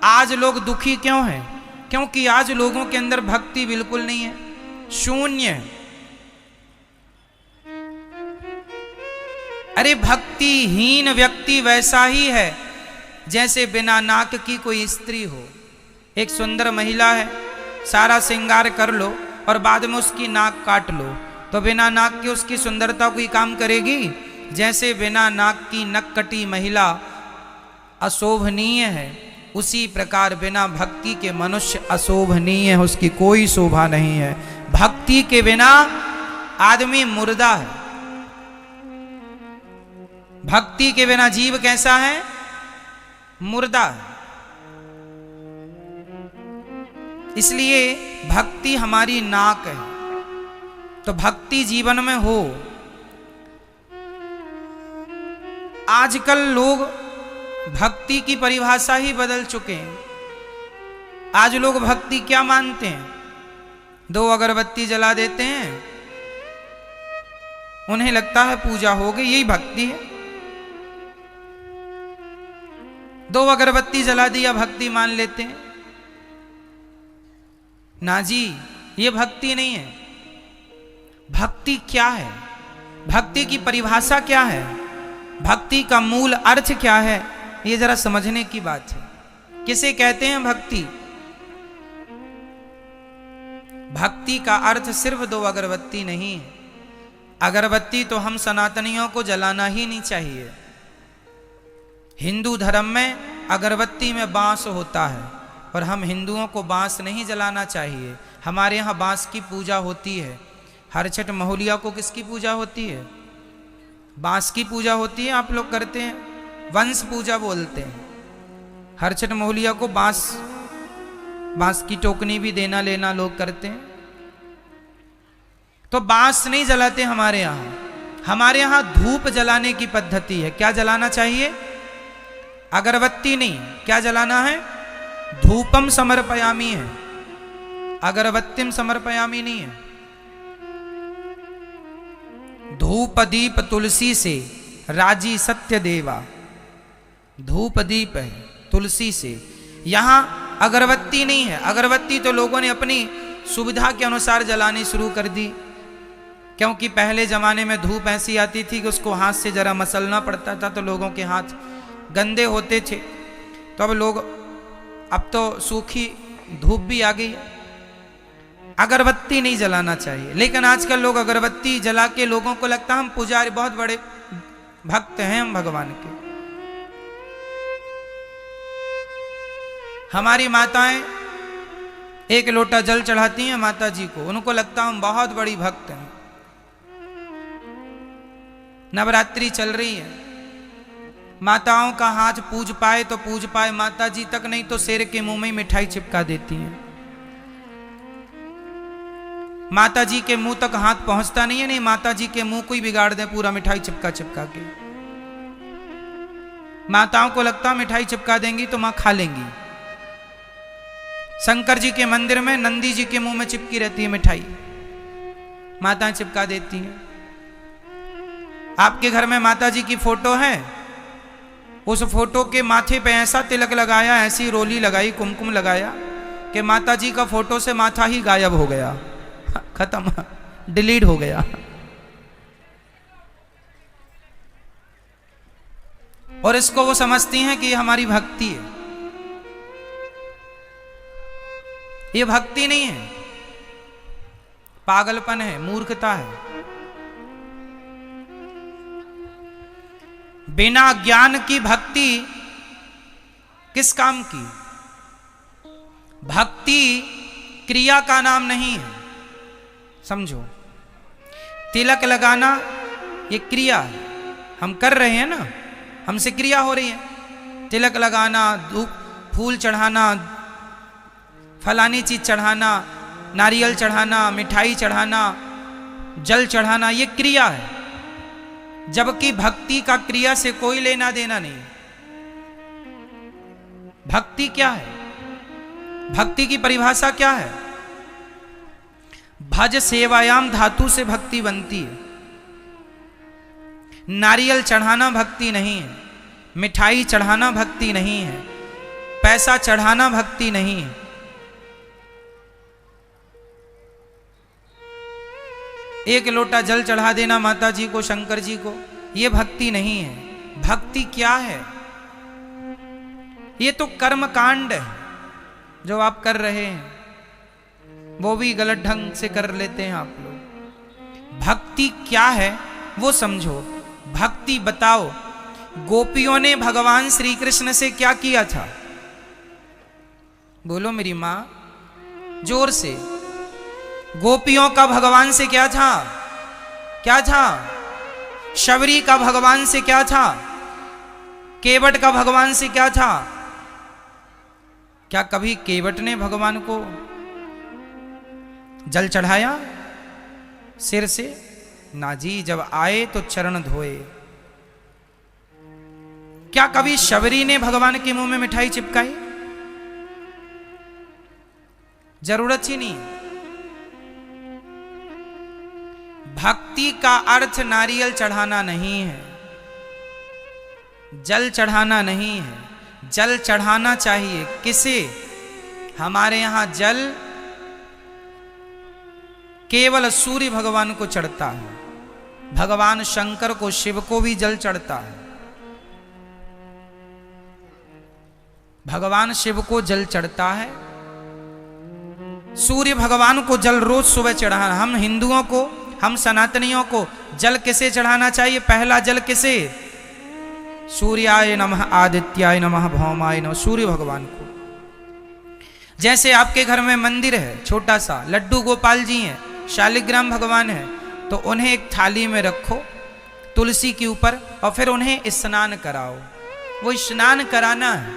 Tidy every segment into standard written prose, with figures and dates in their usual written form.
आज लोग दुखी क्यों हैं? क्योंकि आज लोगों के अंदर भक्ति बिल्कुल नहीं है, शून्य है। अरे भक्तिहीन व्यक्ति वैसा ही है जैसे बिना नाक की कोई स्त्री हो। एक सुंदर महिला है, सारा श्रृंगार कर लो और बाद में उसकी नाक काट लो, तो बिना नाक के उसकी सुंदरता कोई काम करेगी? जैसे बिना नाक की नक कटी महिला अशोभनीय है, उसी प्रकार बिना भक्ति के मनुष्य अशोभनीय है, उसकी कोई शोभा नहीं है। भक्ति के बिना आदमी मुर्दा है। भक्ति के बिना जीव कैसा है? मुर्दा है। इसलिए भक्ति हमारी नाक है। तो भक्ति जीवन में हो। आजकल लोग भक्ति की परिभाषा ही बदल चुके हैं। आज लोग भक्ति क्या मानते हैं? 2 अगरबत्ती जला देते हैं, उन्हें लगता है पूजा हो गई, यही भक्ति है। 2 अगरबत्ती जला दिया, भक्ति मान लेते हैं। ना जी, ये भक्ति नहीं है। भक्ति क्या है? भक्ति की परिभाषा क्या है? भक्ति का मूल अर्थ क्या है? ये जरा समझने की बात है। किसे कहते हैं भक्ति? भक्ति का अर्थ सिर्फ 2 अगरबत्ती नहीं है। अगरबत्ती तो हम सनातनियों को जलाना ही नहीं चाहिए। हिंदू धर्म में अगरबत्ती में बांस होता है और हम हिंदुओं को बांस नहीं जलाना चाहिए। हमारे यहाँ बांस की पूजा होती है। हर छठ महोलिया को किसकी पूजा होती है? बांस की पूजा होती है। आप लोग करते हैं, वंश पूजा बोलते हैं। हर छठ महोलिया को बांस की टोकनी भी देना लेना लोग करते हैं। तो बांस नहीं जलाते हमारे यहाँ। हमारे यहाँ धूप जलाने की पद्धति है। क्या जलाना चाहिए? अगरबत्ती नहीं, क्या जलाना है? धूपम समर्पयामी है, अगरबत्तिम समर्पयामी नहीं है। धूप दीप तुलसी से राजी सत्य देवा। धूप दीप है तुलसी से। यहां अगरबत्ती नहीं है। अगरबत्ती तो लोगों ने अपनी सुविधा के अनुसार जलानी शुरू कर दी, क्योंकि पहले जमाने में धूप ऐसी आती थी कि उसको हाथ से जरा मसलना पड़ता था, तो लोगों के हाथ गंदे होते थे। तो अब तो सूखी धूप भी आ गई। अगरबत्ती नहीं जलाना चाहिए। लेकिन आजकल लोग अगरबत्ती जला के लोगों को लगता है हम पुजारी, बहुत बड़े भक्त हैं हम भगवान के। हमारी माताएं 1 लोटा जल चढ़ाती हैं माता जी को, उनको लगता हम बहुत बड़ी भक्त हैं। नवरात्रि चल रही है, माताओं का हाथ पूज पाए तो पूज पाए, माता जी तक नहीं तो शेर के मुंह में मिठाई चिपका देती हैं। माता जी के मुंह तक हाथ पहुंचता नहीं है, नहीं माता जी के मुंह को ही बिगाड़ दे पूरा मिठाई चिपका चिपका के। माताओं को लगता मिठाई चिपका देंगी तो मां खा लेंगी। शंकर जी के मंदिर में नंदी जी के मुंह में चिपकी रहती है मिठाई, माताएं चिपका देती हैं। आपके घर में माता जी की फोटो है, उस फोटो के माथे पे ऐसा तिलक लगाया, ऐसी रोली लगाई, कुमकुम लगाया कि माता जी का फोटो से माथा ही गायब हो गया, खत्म, डिलीट हो गया। और इसको वो समझती हैं कि ये हमारी भक्ति है। ये भक्ति नहीं है, पागलपन है, मूर्खता है। बिना ज्ञान की भक्ति किस काम की? भक्ति क्रिया का नाम नहीं है, समझो। तिलक लगाना ये क्रिया है, हम कर रहे हैं ना, हमसे क्रिया हो रही है। तिलक लगाना, धूप फूल चढ़ाना, फलानी चीज चढ़ाना, नारियल चढ़ाना, मिठाई चढ़ाना, जल चढ़ाना, ये क्रिया है। जबकि भक्ति का क्रिया से कोई लेना देना नहीं। भक्ति क्या है? भक्ति की परिभाषा क्या है? भज सेवायाम धातु से भक्ति बनती है। नारियल चढ़ाना भक्ति नहीं है, मिठाई चढ़ाना भक्ति नहीं है, पैसा चढ़ाना भक्ति नहीं है। एक लोटा जल चढ़ा देना माता जी को, शंकर जी को, यह भक्ति नहीं है। भक्ति क्या है? ये तो कर्म कांड है जो आप कर रहे हैं, वो भी गलत ढंग से कर लेते हैं आप लोग। भक्ति क्या है वो समझो। भक्ति बताओ, गोपियों ने भगवान श्री कृष्ण से क्या किया था? बोलो मेरी मां, जोर से। गोपियों का भगवान से क्या था? क्या था? शबरी का भगवान से क्या था? केवट का भगवान से क्या था? क्या कभी केवट ने भगवान को जल चढ़ाया सिर से? ना जी, जब आए तो चरण धोए। क्या कभी शबरी ने भगवान के मुंह में मिठाई चिपकाई? जरूरत ही नहीं। भक्ति का अर्थ नारियल चढ़ाना नहीं है, जल चढ़ाना नहीं है। जल चढ़ाना चाहिए किसे? हमारे यहां जल केवल सूर्य भगवान को चढ़ता है, भगवान शंकर को, शिव को भी जल चढ़ता है। भगवान शिव को जल चढ़ता है, सूर्य भगवान को जल रोज सुबह चढ़ाना। हम हिंदुओं को, हम सनातनियों को जल किसे चढ़ाना चाहिए? पहला जल किसे? सूर्याय नमः, आदित्याय नमः, भौमाय नमः, सूर्य भगवान को। जैसे आपके घर में मंदिर है छोटा सा, लड्डू गोपाल जी हैं, शालिग्राम भगवान है, तो उन्हें एक थाली में रखो तुलसी के ऊपर और फिर उन्हें स्नान कराओ। वो स्नान कराना है,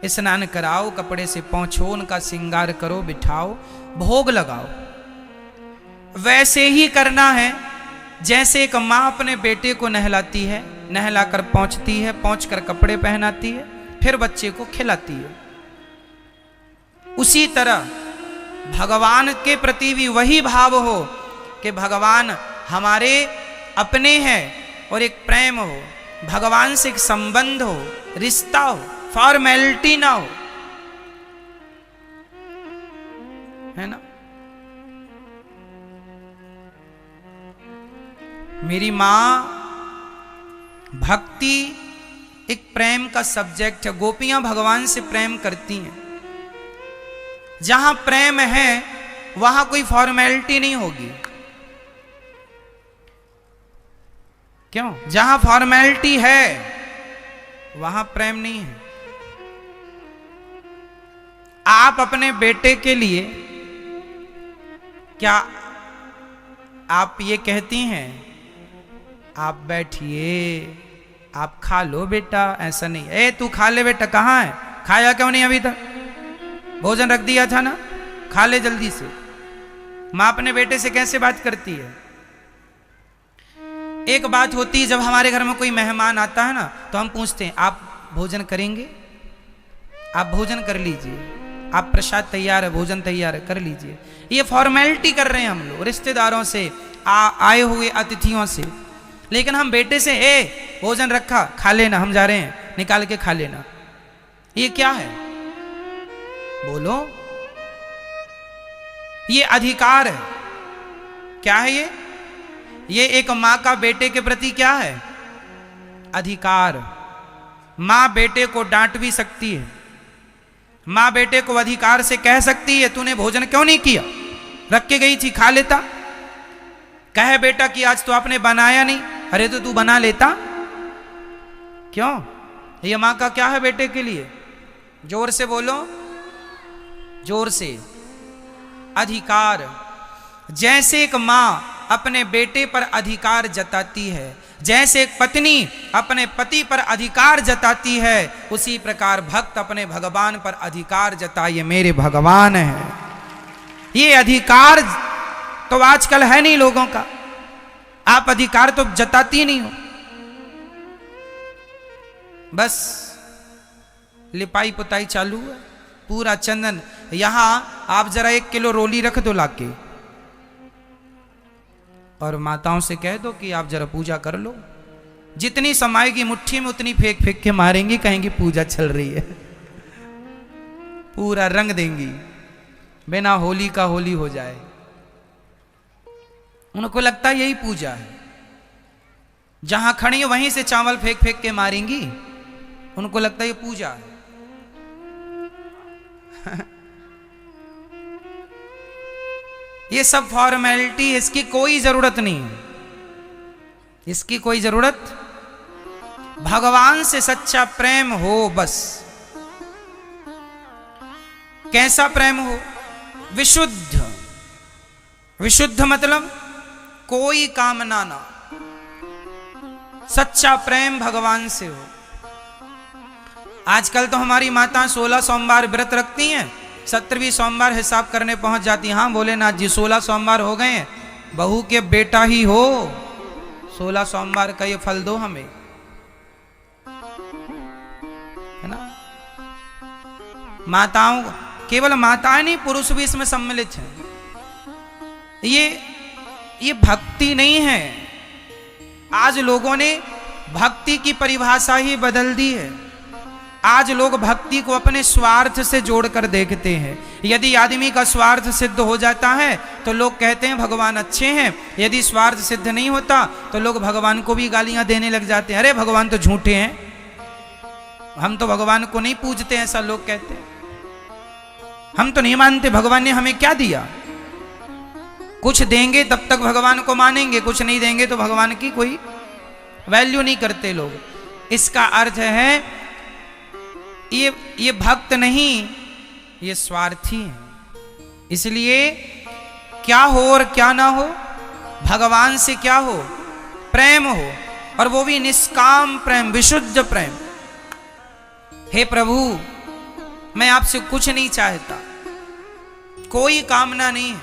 स्नान कराओ, कपड़े से पोंछो, उनका श्रृंगार करो, बिठाओ, भोग लगाओ। वैसे ही करना है जैसे एक माँ अपने बेटे को नहलाती है, नहलाकर पहुंचती है, पहुंचकर कपड़े पहनाती है, फिर बच्चे को खिलाती है। उसी तरह भगवान के प्रति भी वही भाव हो कि भगवान हमारे अपने हैं और एक प्रेम हो, भगवान से एक संबंध हो, रिश्ता हो, फॉर्मेलिटी ना हो, है ना। मेरी मां, भक्ति एक प्रेम का सब्जेक्ट है। गोपियां भगवान से प्रेम करती हैं। जहां प्रेम है वहां कोई फॉर्मेलिटी नहीं होगी। क्यों? जहां फॉर्मेलिटी है वहां प्रेम नहीं है। आप अपने बेटे के लिए क्या आप ये कहती हैं, आप बैठिए, आप खा लो बेटा? ऐसा नहीं। ए तू खा ले बेटा, कहाँ है? खाया क्यों नहीं अभी तक? भोजन रख दिया था ना, खा ले जल्दी से। मां अपने बेटे से कैसे बात करती है? एक बात होती है, जब हमारे घर में कोई मेहमान आता है ना, तो हम पूछते हैं आप भोजन करेंगे? आप भोजन कर लीजिए, आप प्रसाद तैयार है, भोजन तैयार है, कर लीजिए। ये फॉर्मेलिटी कर रहे हैं हम लोग रिश्तेदारों से, आए हुए अतिथियों से। लेकिन हम बेटे से, ए भोजन रखा, खा लेना, हम जा रहे हैं, निकाल के खा लेना। ये क्या है? बोलो। ये अधिकार है। क्या है ये? ये एक मां का बेटे के प्रति क्या है? अधिकार। मां बेटे को डांट भी सकती है, मां बेटे को अधिकार से कह सकती है तूने भोजन क्यों नहीं किया, रख के गई थी, खा लेता। कहे बेटा कि आज तो आपने बनाया नहीं, अरे तो तू बना लेता। क्यों? ये मां का क्या है बेटे के लिए? जोर से बोलो, जोर से। अधिकार। जैसे एक मां अपने बेटे पर अधिकार जताती है, जैसे एक पत्नी अपने पति पर अधिकार जताती है, उसी प्रकार भक्त अपने भगवान पर अधिकार जताइए। मेरे भगवान है। ये अधिकार तो आजकल है नहीं लोगों का। आप अधिकार तो जताती नहीं हो, बस लिपाई पुताई चालू है, पूरा चंदन। यहां आप जरा 1 किलो रोली रख दो लाके और माताओं से कह दो कि आप जरा पूजा कर लो। जितनी समाएगी मुट्ठी में उतनी फेंक फेंक के मारेंगी, कहेंगी पूजा चल रही है। पूरा रंग देंगी, बिना होली का होली हो जाए। उनको लगता है यही पूजा है। जहां खड़ी है वहीं से चावल फेंक फेंक के मारेंगी, उनको लगता है ये पूजा है। ये सब फॉर्मेलिटी, इसकी कोई जरूरत नहीं है, इसकी कोई जरूरत। भगवान से सच्चा प्रेम हो बस। कैसा प्रेम हो? विशुद्ध। विशुद्ध मतलब कोई कामना ना, सच्चा प्रेम भगवान से हो। आजकल तो हमारी माता 16 सोमवार व्रत रखती हैं, 17वीं सोमवार हिसाब करने पहुंच जाती हैं। हाँ भोलेनाथ जी 16 सोमवार हो गए हैं, बहू के बेटा ही हो, 16 सोमवार का ये फल दो हमें, है ना। माताओं, केवल माताएं नहीं, पुरुष भी इसमें सम्मिलित हैं। ये भक्ति नहीं है। आज लोगों ने भक्ति की परिभाषा ही बदल दी है। आज लोग भक्ति को अपने स्वार्थ से जोड़कर देखते हैं। यदि आदमी का स्वार्थ सिद्ध हो जाता है तो लोग कहते हैं भगवान अच्छे हैं, यदि स्वार्थ सिद्ध नहीं होता तो लोग भगवान को भी गालियां देने लग जाते हैं। अरे भगवान तो झूठे हैं, हम तो भगवान को नहीं पूजते, ऐसा लोग कहते हैं। हम तो नहीं मानते, भगवान ने हमें क्या दिया? कुछ देंगे तब तक भगवान को मानेंगे, कुछ नहीं देंगे तो भगवान की कोई वैल्यू नहीं करते लोग। इसका अर्थ है ये भक्त नहीं, ये स्वार्थी है। इसलिए क्या हो और क्या ना हो, भगवान से क्या हो? प्रेम हो, और वो भी निष्काम प्रेम, विशुद्ध प्रेम। हे प्रभु, मैं आपसे कुछ नहीं चाहता, कोई कामना नहीं है,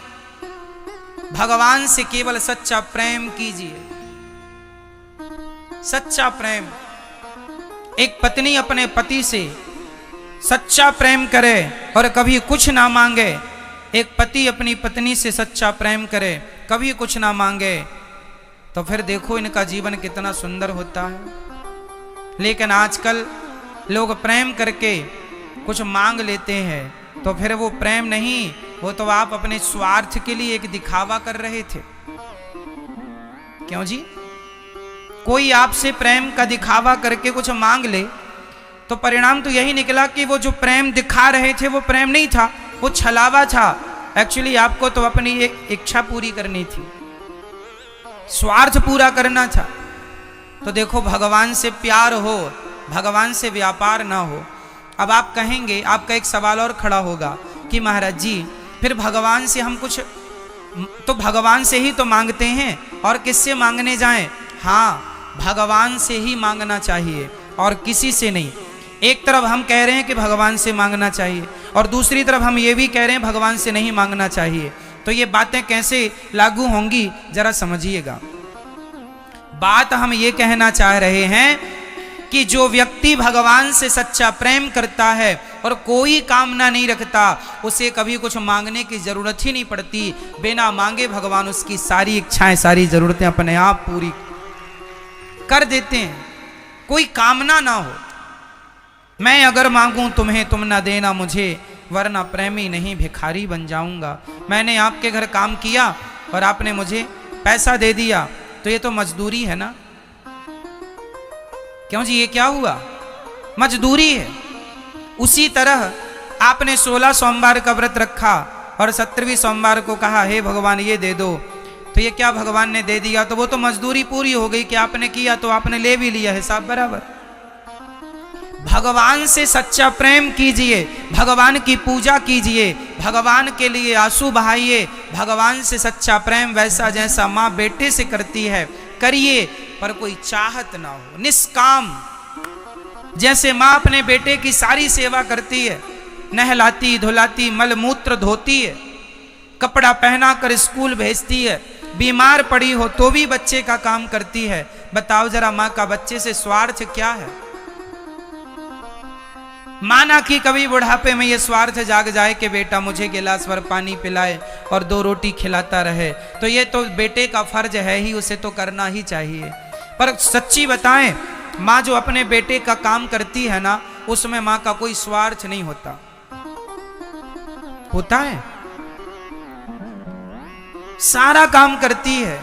भगवान से केवल सच्चा प्रेम कीजिए। सच्चा प्रेम। एक पत्नी अपने पति से सच्चा प्रेम करे और कभी कुछ ना मांगे, एक पति अपनी पत्नी से सच्चा प्रेम करे, कभी कुछ ना मांगे, तो फिर देखो इनका जीवन कितना सुंदर होता है। लेकिन आजकल लोग प्रेम करके कुछ मांग लेते हैं, तो फिर वो प्रेम नहीं, वो तो आप अपने स्वार्थ के लिए एक दिखावा कर रहे थे। क्यों जी? कोई आपसे प्रेम का दिखावा करके कुछ मांग ले तो परिणाम तो यही निकला कि वो जो प्रेम दिखा रहे थे वो प्रेम नहीं था, वो छलावा था। एक्चुअली आपको तो अपनी एक इच्छा पूरी करनी थी, स्वार्थ पूरा करना था। तो देखो, भगवान से प्यार हो, भगवान से व्यापार ना हो। अब आप कहेंगे, आपका एक सवाल और खड़ा होगा कि महाराज जी फिर भगवान से हम कुछ तो भगवान से ही तो मांगते हैं, और किससे मांगने जाएं? हाँ, भगवान से ही मांगना चाहिए और किसी से नहीं। एक तरफ हम कह रहे हैं कि भगवान से मांगना चाहिए, और दूसरी तरफ हम ये भी कह रहे हैं भगवान से नहीं मांगना चाहिए। तो ये बातें कैसे लागू होंगी, जरा समझिएगा। बात हम ये कहना चाह रहे हैं कि जो व्यक्ति भगवान से सच्चा प्रेम करता है और कोई कामना नहीं रखता, उसे कभी कुछ मांगने की जरूरत ही नहीं पड़ती। बिना मांगे भगवान उसकी सारी इच्छाएं, सारी जरूरतें अपने आप पूरी कर देते हैं। कोई कामना ना हो। मैं अगर मांगूं तुम्हें, तुम ना देना मुझे, वरना प्रेमी नहीं भिखारी बन जाऊंगा। मैंने आपके घर काम किया और आपने मुझे पैसा दे दिया, तो ये तो मजदूरी है ना। क्यों जी, ये क्या हुआ? मजदूरी है। उसी तरह आपने 16 सोमवार का व्रत रखा और 17वीं सोमवार को कहा हे भगवान ये दे दो, तो ये क्या भगवान ने दे दिया? तो वो तो मजदूरी पूरी हो गई कि आपने किया तो आपने ले भी लिया, हिसाब बराबर। भगवान से सच्चा प्रेम कीजिए, भगवान की पूजा कीजिए, भगवान के लिए आंसू बहाइए। भगवान से सच्चा प्रेम वैसा जैसा माँ बेटे से करती है करिए, पर कोई चाहत ना हो, निष्काम। जैसे माँ अपने बेटे की सारी सेवा करती है, नहलाती धुलाती, मल मूत्र धोती है, कपड़ा पहना कर स्कूल भेजती है, बीमार पड़ी हो तो भी बच्चे का काम करती है। बताओ जरा, माँ का बच्चे से स्वार्थ क्या है? माना कि कभी बुढ़ापे में ये स्वार्थ जाग जाए कि बेटा मुझे गिलास भर पानी पिलाए और 2 रोटी खिलाता रहे, तो ये तो बेटे का फर्ज है ही, उसे तो करना ही चाहिए। पर सच्ची बताएं, माँ जो अपने बेटे का काम करती है ना, उसमें माँ का कोई स्वार्थ नहीं होता। होता है? सारा काम करती है।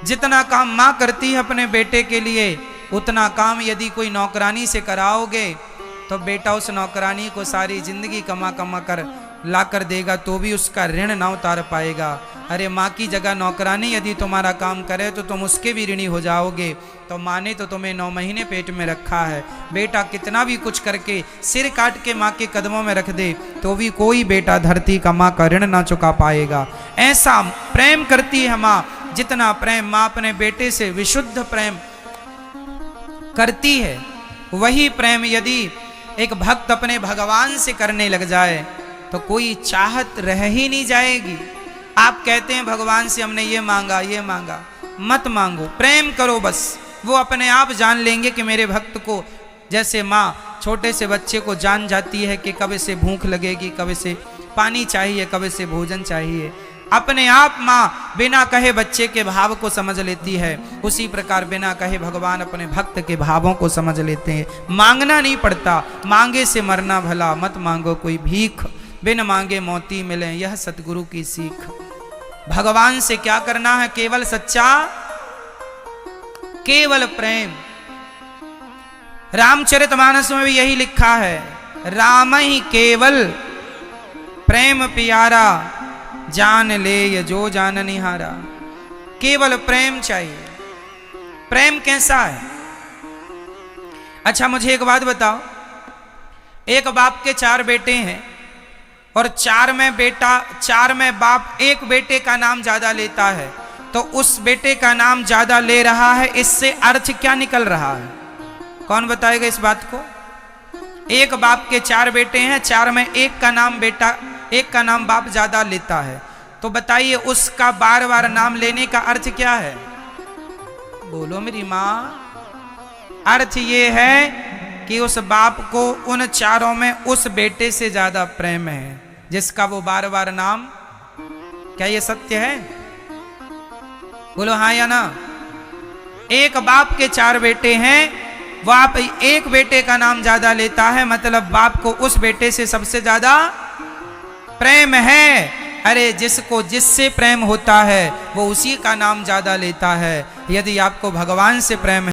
जितना काम मां करती है अपने बेटे के लिए, उतना काम यदि कोई नौकरानी से कराओगे तो बेटा उस नौकरानी को सारी जिंदगी कमा कमा कर ला कर देगा तो भी उसका ऋण ना उतार पाएगा। अरे माँ की जगह नौकरानी यदि तुम्हारा काम करे तो तुम उसके भी ऋणी हो जाओगे। तो माँ ने तो तुम्हें 9 महीने पेट में रखा है। बेटा कितना भी कुछ करके सिर काट के माँ के कदमों में रख दे तो भी कोई बेटा धरती का माँ का ऋण ना चुका पाएगा। ऐसा प्रेम करती है माँ, जितना प्रेम माँ अपने बेटे से विशुद्ध प्रेम करती है, वही प्रेम यदि एक भक्त अपने भगवान से करने लग जाए तो कोई चाहत रह ही नहीं जाएगी। आप कहते हैं भगवान से हमने ये मांगा ये मांगा, मत मांगो, प्रेम करो बस। वो अपने आप जान लेंगे कि मेरे भक्त को, जैसे माँ छोटे से बच्चे को जान जाती है कि कब इसे भूख लगेगी, कब इसे पानी चाहिए, कब इसे भोजन चाहिए, अपने आप माँ बिना कहे बच्चे के भाव को समझ लेती है। उसी प्रकार बिना कहे भगवान अपने भक्त के भावों को समझ लेते हैं। मांगना नहीं पड़ता, मांगे से मरना भला, मत मांगो कोई भीख, बिन मांगे मोती मिले, यह सतगुरु की सीख। भगवान से क्या करना है? केवल सच्चा, केवल प्रेम। रामचरितमानस में भी यही लिखा है, राम ही केवल प्रेम प्यारा, जान ले ये जो जान निहारा। केवल प्रेम चाहिए। प्रेम कैसा है? अच्छा मुझे एक बात बताओ, एक बाप के 4 बेटे हैं और 4 में बाप एक बेटे का नाम ज्यादा लेता है, तो उस बेटे का नाम ज्यादा ले रहा है, इससे अर्थ क्या निकल रहा है? कौन बताएगा इस बात को? एक बाप के 4 बेटे हैं, 4 में एक का नाम बाप ज्यादा लेता है, तो बताइए उसका बार बार नाम लेने का अर्थ क्या है? बोलो मेरी मां। अर्थ ये है कि उस बाप को उन 4 में उस बेटे से ज्यादा प्रेम है जिसका वो बार बार नाम। क्या ये सत्य है? बोलो हाँ या ना। एक बाप के 4 बेटे हैं, बाप एक बेटे का नाम ज्यादा लेता है, मतलब बाप को उस बेटे से सबसे ज्यादा प्रेम है। अरे जिसको जिससे प्रेम होता है वो उसी का नाम ज्यादा लेता है। यदि आपको भगवान से प्रेम है